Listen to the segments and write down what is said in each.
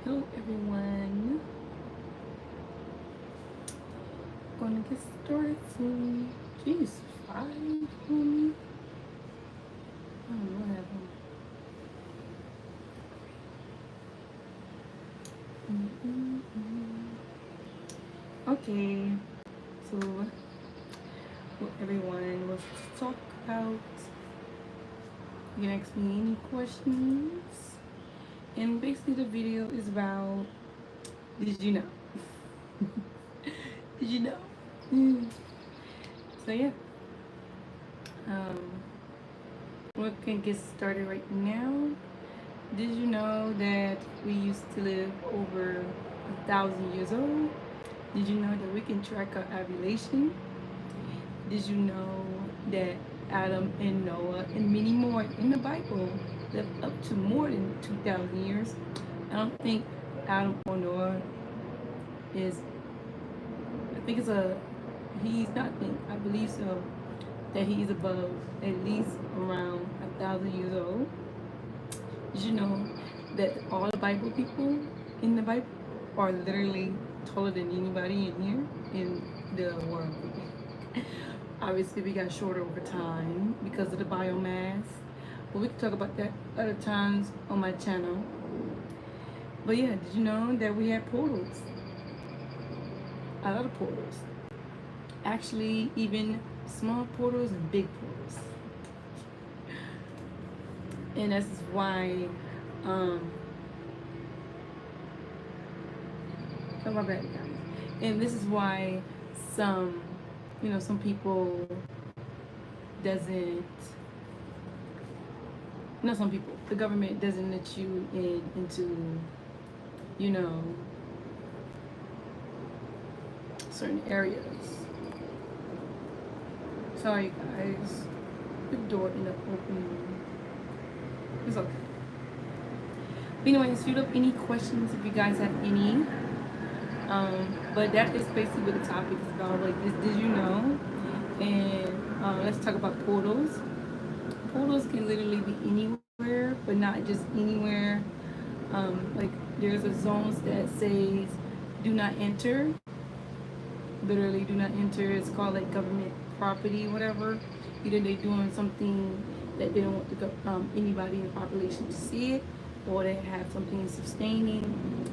Hello everyone. Gonna get started soon. Jeez, 5 on I don't know what happened. Okay, so what everyone wants to talk about. You can ask me any questions. And basically the video is about, did you know? Did you know? So yeah. Um we can get started right now. Did you know that we used to live over 1,000 years old? Did you know that we can track our ovulation? Did you know that Adam and Noah and many more in the Bible lived up to more than 2,000 years? I don't think Adam or Noah is, I think it's a, he's not, I believe so, that he's above at least around 1,000 years old. Did you know that all the Bible people in the Bible are literally taller than anybody in here in the world? Obviously, we got shorter over time because of the biomass, but we can talk about that other times on my channel. But yeah, did you know that we have portals? A lot of portals. Actually, even small portals and big portals. And that's why, oh my bad, guys. And this is why some, some people doesn't, not some people, the government doesn't let you into, certain areas. Sorry guys, the door ended up opening. It's okay. But anyways, shoot up any questions if you guys have any. But that is basically what the topic is about. Like, did you know? And let's talk about portals. Portals can literally be anywhere, but not just anywhere. Like, there's a zones that says do not enter. Literally do not enter. It's called like government property, whatever. Either they're doing something that they don't want anybody in the population to see it, or they have something sustaining,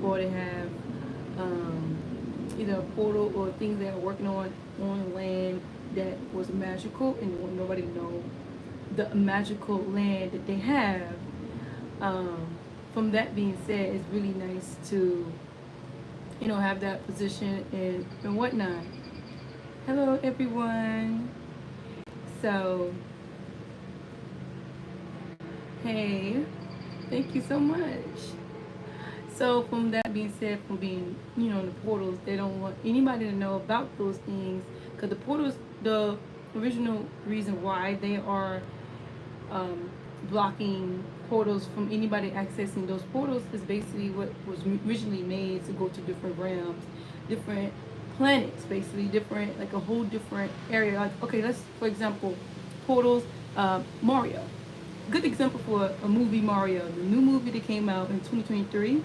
or they have either a portal or things they are working on land that was magical and they want nobody to know the magical land that they have. From that being said, it's really nice to have that position and whatnot. Hello everyone. So hey, thank you so much. So from that being said, from being, in the portals, they don't want anybody to know about those things, because the portals, the original reason why they are blocking portals from anybody accessing those portals is basically what was originally made to go to different realms, different planets, basically different, like a whole different area. Like, okay, let's, for example, portals, Mario. Good example for a movie, Mario, the new movie that came out in 2023.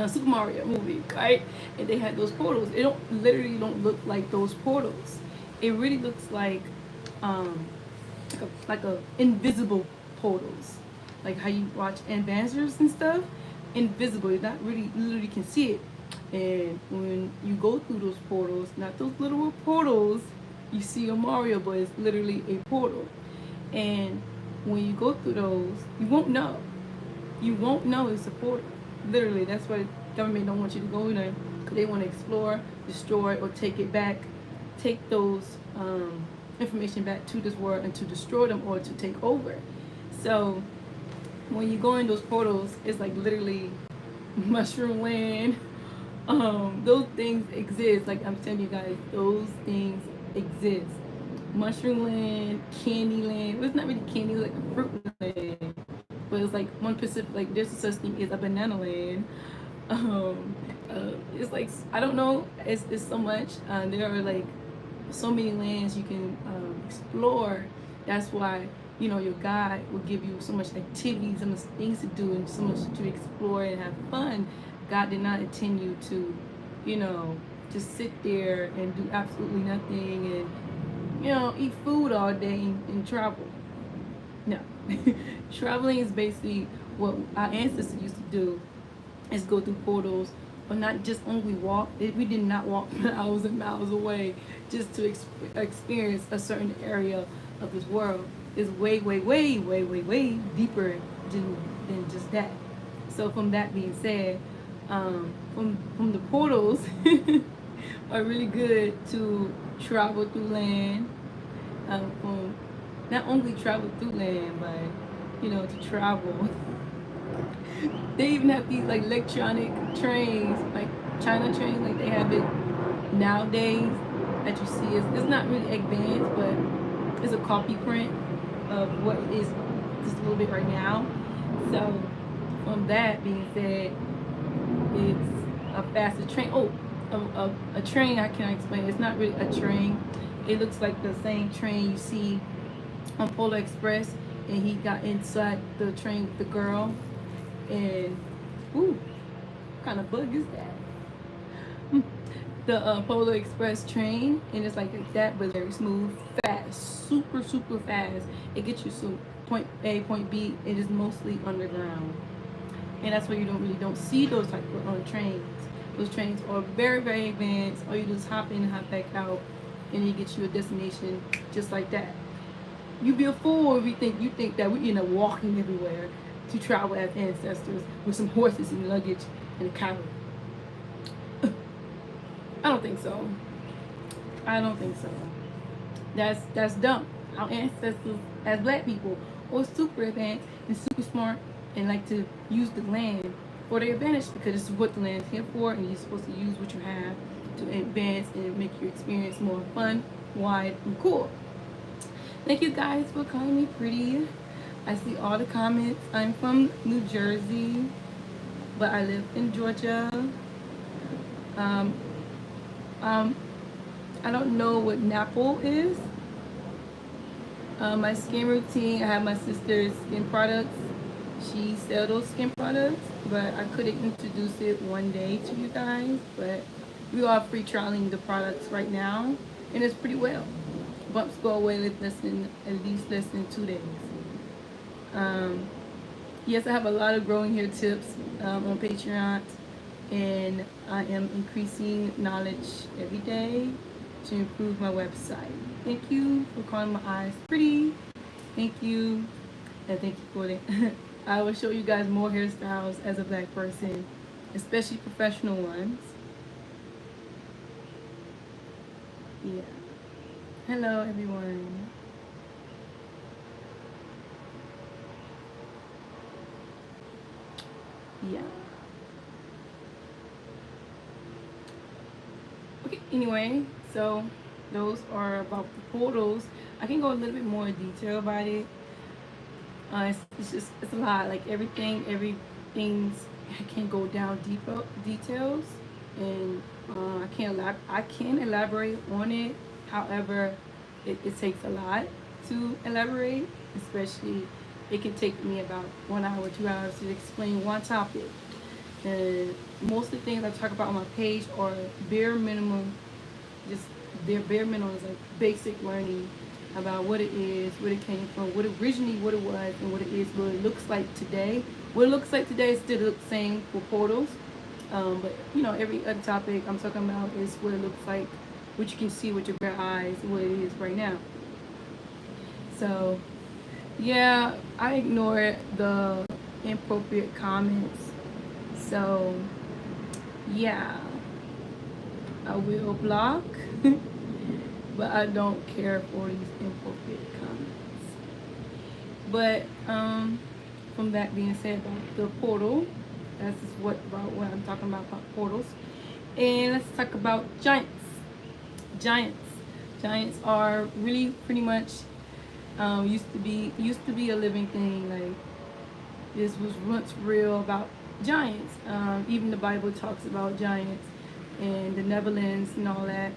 Super Mario movie, right? And they had those portals. It literally don't look like those portals. It really looks like like a invisible portals, like how you watch Ambassadors and stuff. Invisible, you're not really literally can see it. And when you go through those portals, not those little portals you see on Mario, but it's literally a portal. And when you go through those, you won't know. You won't know it's a portal. Literally, that's why the government don't want you to go in there, because they want to explore, destroy, or take it back, take those information back to this world and to destroy them or to take over. So when you go in those portals, it's like literally mushroom land. Those things exist. Like I'm telling you guys, those things exist. Mushroom land, candy land. Well, it's not really candy, it's like a fruit land. But it's like one Pacific, like there's such thing as a banana land. It's like, I don't know, it's so much. There are like so many lands you can explore. That's why, your guide will give you so much activities, so much things to do, and so much to explore and have fun. God did not intend you to, you know, just sit there and do absolutely nothing and, you know, eat food all day and travel. No. Traveling is basically what our ancestors used to do, is go through portals, or not just only walk. We did not walk miles and miles away just to experience a certain area of this world. It's way, way, way, way, way, way deeper than just that. So from that being said, from the portals are really good to travel through land. From not only travel through land, but you know, to travel. They even have these like electronic trains, like China trains, like they have it nowadays that you see. It's not really advanced, but it's a copy print of what is just a little bit right now. So from that being said, it's a faster train. Oh, a train, I can't explain. It's not really a train. It looks like the same train you see on Polar Express, and he got inside the train with the girl, and ooh, what kind of bug is that? The Polar Express train, and it's like that, but very smooth, fast, super, super fast. It gets you to point A, point B. It is mostly underground, and that's why you don't see those type of trains. Those trains are very, very advanced. All you do is hop in and hop back out, and it gets you a destination just like that. You'd be a fool if you think that we end up walking everywhere to travel as ancestors with some horses and luggage and a carriage. I don't think so. I don't think so. That's dumb. Our ancestors as black people were super advanced and super smart and like to use the land for their advantage, because this is what the land's here for, and you're supposed to use what you have to advance and make your experience more fun, wide, and cool. Thank you guys for calling me pretty. I see all the comments. I'm from New Jersey, but I live in Georgia. I don't know what Napple is. My skin routine, I have my sister's skin products. She sells those skin products, but I couldn't introduce it one day to you guys. But we are free trialing the products right now, and it's pretty well. Bumps go away at least less than 2 days. Yes, I have a lot of growing hair tips on Patreon, and I am increasing knowledge every day to improve my website. Thank you for calling my eyes pretty. Thank you, and thank you for it. I will show you guys more hairstyles as a black person, especially professional ones. Yeah. Hello, everyone. Yeah. Okay, anyway, so those are about the portals. I can go a little bit more in detail about it. It's a lot. Like everything's, I can go down deeper details, and I can elaborate on it. However, it takes a lot to elaborate, especially it can take me about 1 hour, 2 hours to explain one topic. And most of the things I talk about on my page are bare minimum, just their bare minimum is like basic learning about what it is, what it came from, what it was, and what it is, what it looks like today. What it looks like today is still the same for portals, but you know, every other topic I'm talking about is what it looks like, what you can see with your bare eyes, what it is right now. So yeah, I ignore the inappropriate comments. So yeah, I will block, but I don't care for these inappropriate comments. But from that being said about the portal, that's just what I'm talking about portals. And let's talk about giants. Giants are really pretty much used to be a living thing. Like, this was once real about giants. Even the Bible talks about giants and the Netherlands and all that.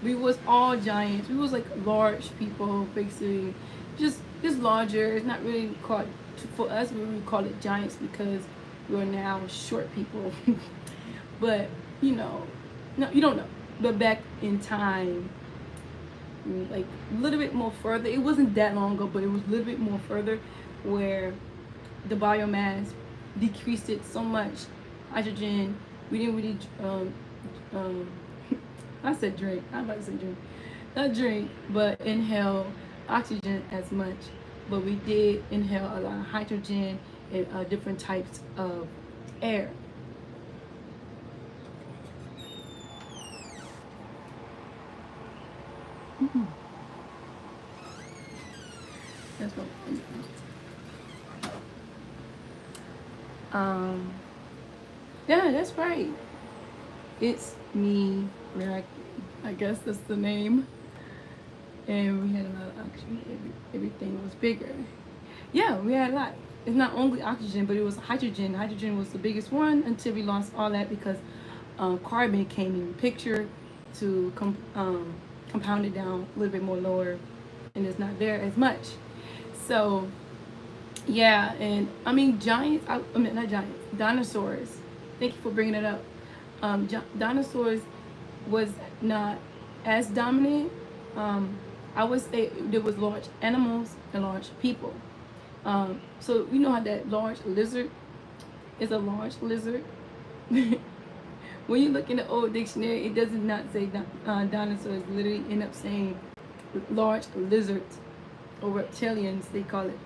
We was all giants. We was like large people, basically, just larger. It's not really called, for us we really call it giants because we're now short people. But you know, no, you don't know. But back in time, like a little bit more further, it wasn't that long ago, but it was a little bit more further, where the biomass decreased it so much. Hydrogen, we didn't really um, I said drink. I'm about to say drink. Not drink, but inhale oxygen as much. But we did inhale a lot of hydrogen and different types of air. Mm-hmm. That's what. Um. Yeah, that's right. It's me, Mercury. I guess that's the name. And we had a lot of oxygen. Everything was bigger. Yeah, we had a lot. It's not only oxygen, but it was hydrogen. Hydrogen was the biggest one until we lost all that because carbon came in the picture to compound it down a little bit more lower, and it's not there as much. So yeah, and I mean giants. I mean not giants. Dinosaurs. Thank you for bringing it up. Dinosaurs was not as dominant. I would say there was large animals and large people. So you know how that large lizard is a large lizard. When you look in the old dictionary, it does not say dinosaurs. Literally end up saying large lizards or reptilians, they call it.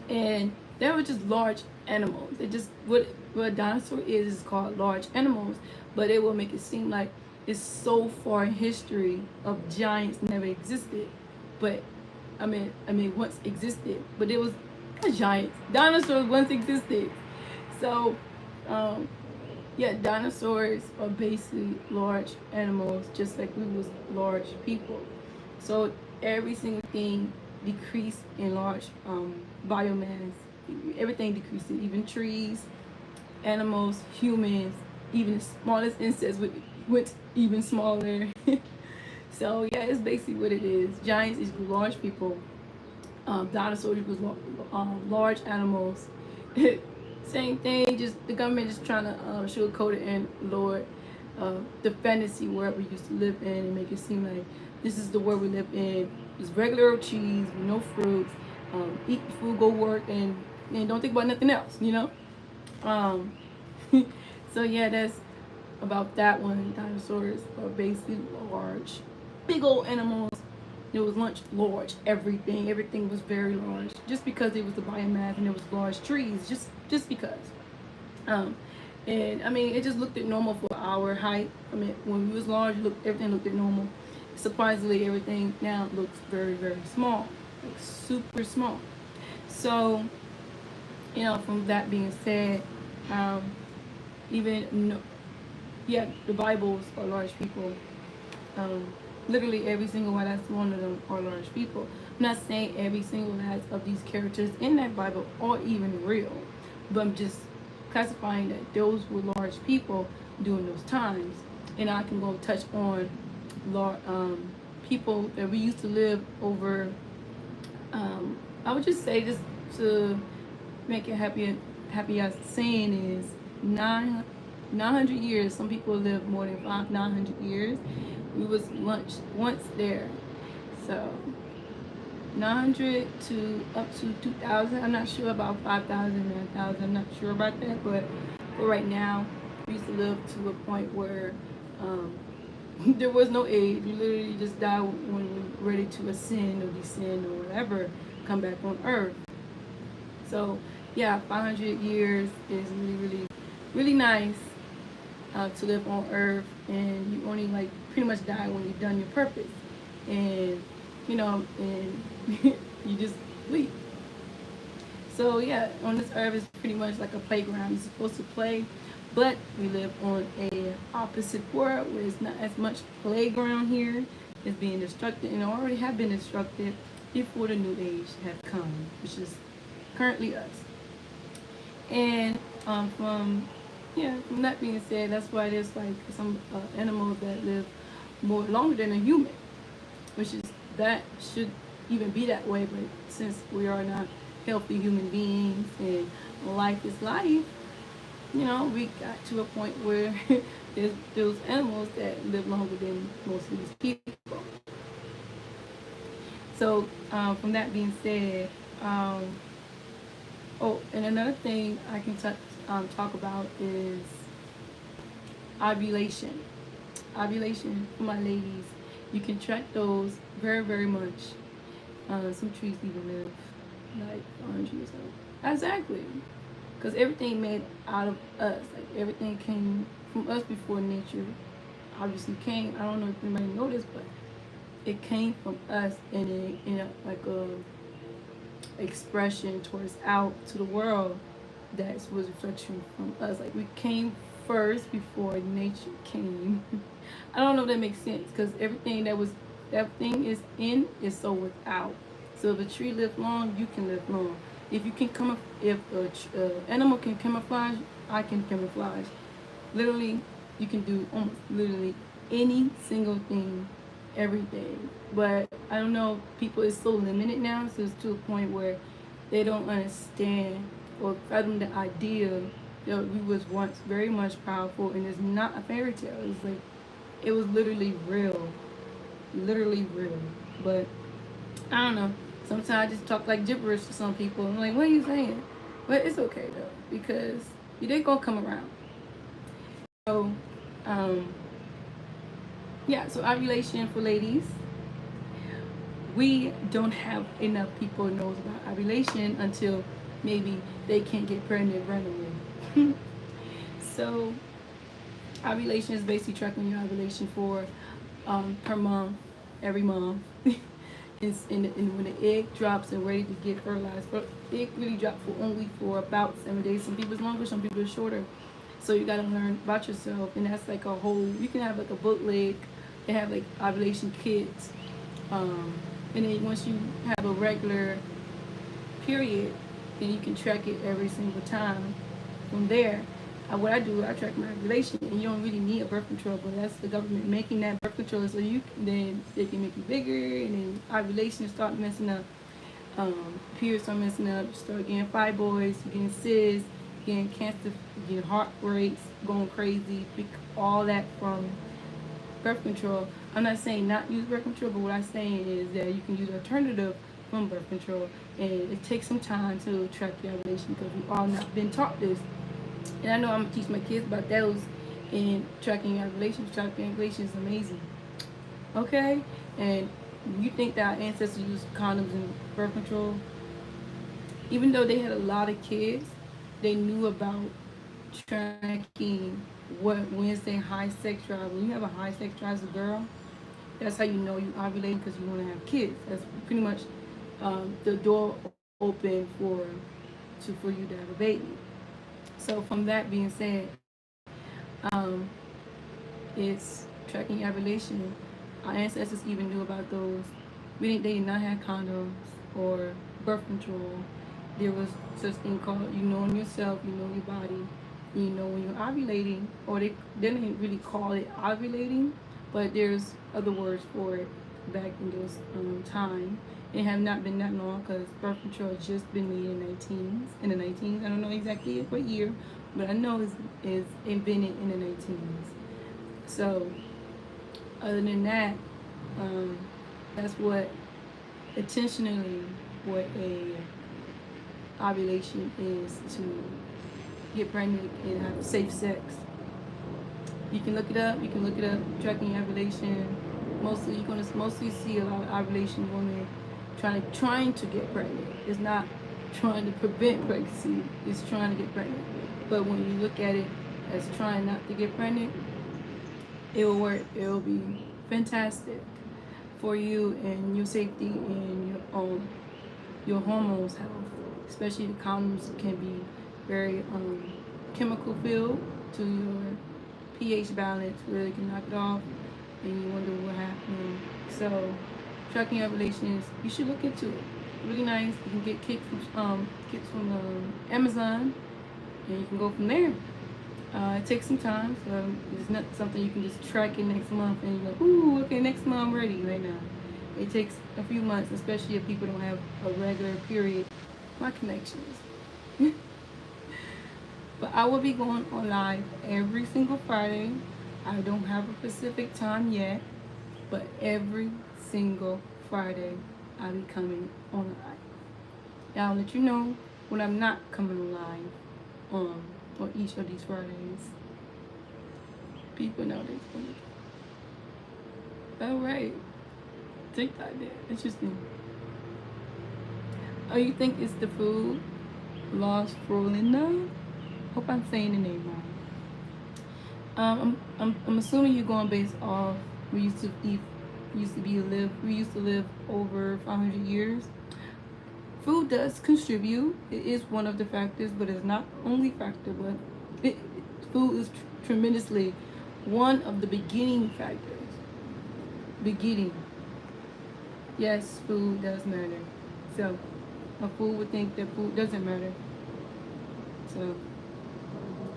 And they were just large animals. They just what a dinosaur is called large animals, but it will make it seem like it's so far in history of giants never existed. But I mean once existed, but it was a giant. Dinosaurs once existed. So yeah, dinosaurs are basically large animals, just like we was large people. So every single thing decreased in large biomass. Everything decreased, even trees, animals, humans, even the smallest insects went even smaller. So yeah, it's basically what it is. Giants is large people. Dinosaurs was large animals. Same thing, just the government just trying to sugarcoat it and lower the fantasy world we used to live in and make it seem like this is the world we live in. Just regular old cheese, no fruits, eat food, go work, and don't think about nothing else, you know? So yeah, that's about that one. Dinosaurs are basically large, big old animals. It was large, everything was very large, just because it was the biomass and it was large trees, just because. And I mean, it just looked at normal for our height. I mean, when we was large, everything looked at normal. Surprisingly, everything now looks very, very small, like super small. So, you know, from that being said, even no, yeah, the Bibles are large people. Literally every single last one of them are large people. I'm not saying every single last of these characters in that Bible are even real, but I'm just classifying that those were large people during those times. And I can go touch on people that we used to live over. I would just say, just to make it happy as saying is 900 years. Some people live more than 900 years. We was once there. So 900 to up to 2000. I'm not sure about 5,000, 9,000. I'm not sure about that, but for right now, we used to live to a point where there was no age. We literally just died when we were ready to ascend or descend or whatever, come back on earth. So yeah, 500 years is really, really, really nice to live on earth, and you only like pretty much die when you've done your purpose, and you know, and you just leave. So yeah, on this earth is pretty much like a playground. You're supposed to play, but we live on a opposite world where it's not as much playground here. It's being destructed, and already have been destructed before the new age had come, which is currently us. And from that being said, that's why there's like some animals that live more longer than a human, which is that should even be that way. But since we are not healthy human beings and life is life, you know, we got to a point where there's those animals that live longer than most of these people. So, from that being said, um, oh, and another thing I can talk about is ovulation. Ovulation for my ladies. You can track those very, very much. Some trees even live like 100 years old. Exactly. Because everything made out of us. Like everything came from us before nature obviously came. I don't know if anybody noticed, but it came from us, and it in a, like a expression towards out to the world that was reflection from us. Like we came first before nature came. I don't know if that makes sense because everything is in is so without. So if a tree lives long, you can live long. If you can come, if a animal can camouflage, I can camouflage. Literally, you can do almost literally any single thing every day. But I don't know, people is so limited now, so it's to a point where they don't understand or fathom the idea that we was once very much powerful, and it's not a fairy tale. It's like it was literally real. But I don't know. Sometimes I just talk like gibberish to some people. I'm like, what are you saying? But it's okay though because they gonna come around. So, um, yeah. So ovulation for ladies. We don't have enough people knows about ovulation until maybe they can't get pregnant randomly. So ovulation is basically tracking your ovulation for per month, every month. And when the egg drops and ready to get fertilized, but the egg really drops for only for about 7 days. Some people it's longer, some people it's shorter. So you gotta learn about yourself, and that's like a whole. You can have like a bootleg. They have like ovulation kits, and then once you have a regular period, then you can track it every single time. From there, what I do, I track my ovulation, and you don't really need a birth control, but that's the government making that birth control so you then they can make you bigger, and then ovulation start messing up, periods start messing up, you start getting fibroids, you getting cysts, getting cancer, getting heart rates going crazy, all that from birth control. I'm not saying not use birth control, but what I'm saying is that you can use alternative from birth control, and it takes some time to track your ovulation because we've all not been taught this. And I know I'm gonna teach my kids about those and tracking your ovulation. Tracking your ovulation is amazing. Okay, and you think that our ancestors used condoms and birth control, even though they had a lot of kids, they knew about tracking when's their high sex drive. When you have a high sex drive as a girl, that's how you know you ovulating because you want to have kids. That's pretty much the door open for you to have a baby. So from that being said, um, it's tracking ovulation. Our ancestors even knew about those. They did not have condoms or birth control. There was such thing called you knowing yourself, you know your body, you know when you're ovulating, or they didn't really call it ovulating, but there's other words for it back in those time. It have not been that long because birth control has just been made in the 19s. I don't know exactly what year, but I know it's invented in the 19s. So other than that, that's what intentionally what a ovulation is, to get pregnant and have safe sex. You can look it up. You can look it up. Tracking ovulation. Mostly, you're gonna mostly see a lot of ovulation women trying to get pregnant. It's not trying to prevent pregnancy. It's trying to get pregnant. But when you look at it as trying not to get pregnant, it will work. It will be fantastic for you and your safety and your hormones health. Especially the condoms can be very chemical filled to your pH balance, where they can knock it off, and you wonder what happened. So, tracking ovulations, you should look into it. Really nice. You can get kits from Amazon, and you can go from there. It takes some time, so it's not something you can just track it next month and you're like, ooh, okay, next month I'm ready right now. It takes a few months, especially if people don't have a regular period. My connections. But I will be going on live every single Friday. I don't have a specific time yet, but every single Friday I'll be coming on live. And I'll let you know when I'm not coming live on each of these Fridays. People know they're going to. Alright. TikTok there. Interesting. Oh, you think it's the food? Lost Frolina? Hope I'm saying the name right. I'm assuming you're going based off we used to live over 500 years. Food does contribute. It is one of the factors, but it's not the only factor. But food is tremendously one of the beginning factors. Beginning. Yes, food does matter. So a fool would think that food doesn't matter. So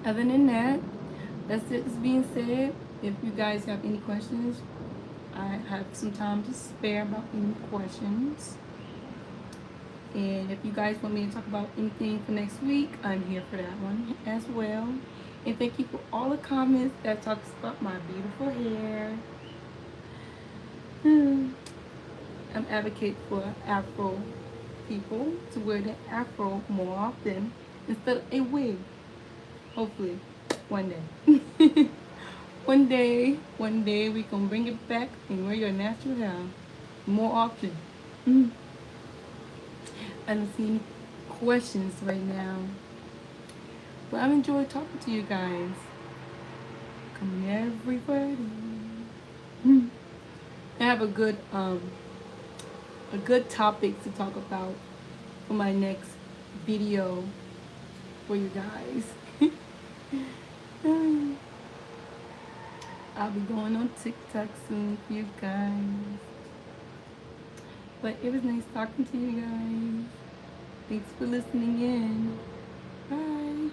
other than that, that's it being said. If you guys have any questions, I have some time to spare about any questions. And if you guys want me to talk about anything for next week, I'm here for that one as well. And thank you for all the comments that talks about my beautiful hair. I'm advocate for Afro people to wear the Afro more often instead of a wig. Hopefully, one day. one day we can bring it back and wear your natural hair more often. I don't see any questions right now, but I've enjoyed talking to you guys. Coming every Friday. I have a good topic to talk about for my next video for you guys. I'll be going on TikTok soon for you guys. But it was nice talking to you guys. Thanks for listening in. Bye.